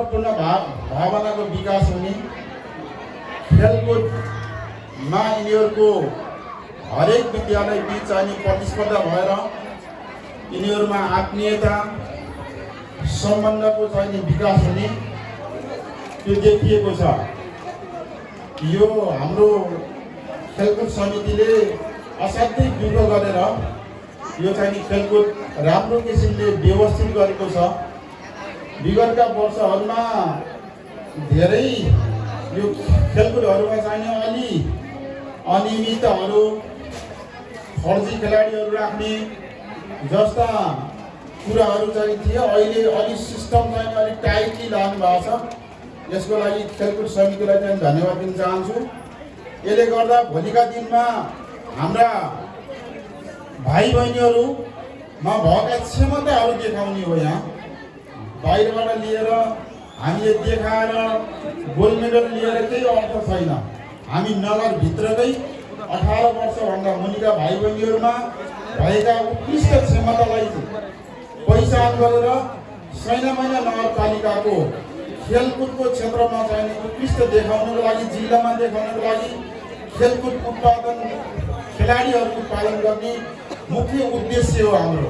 पूर्ण भावनाको विकास हुने, खेलकुदमा यिनीहरूको हरेक विद्यालय बीच चाहिने प्रतिस्पर्धा भएर यिनीहरूमा आत्मीयता सम्बन्धको चाहिने विकास हुने त्यो देखिएको छ। यो हाम्रो खेलकुद समितिले असाध्यै दुःख गरेर यो चाहिँ खेलकुद राम्रो किसिमले व्यवस्थित गरेको छ। विगतका वर्षहरूमा धेरै यो खेलकुदहरूमा चाहिने अलि अनियमितहरू, फर्जी खेलाडीहरू राख्ने जस्ता कुराहरू चाहिँ थिए। अहिले अलि सिस्टम चाहिँ अलिक टाइटली लानु भएको छ। यसको लागि खेलकुद समितिलाई चाहिँ धन्यवाद दिन चाहन्छु। यसले गर्दा भोलिका दिनमा हाम्रा भाइ बहिनीहरूमा भएका क्षमताहरू देखाउने हो। यहाँ बाहिरबाट लिएर हामीले देखाएर गोल्ड मेडल लिएर केही अर्थ छैन। हामी नगरभित्रकै 18 वर्षभन्दा मुनिका भाइ बहिनीहरूमा भएका उत्कृष्ट क्षमतालाई पहिचान गरेर सैना महिना नगरपालिकाको खेलकुदको क्षेत्रमा चाहिने उत्कृष्ट देखाउनको लागि, जिल्लामा देखाउनको लागि खेलकुद उत्पादन खेलाडीहरूको पालन गर्ने मुख्य उद्देश्य हो हाम्रो।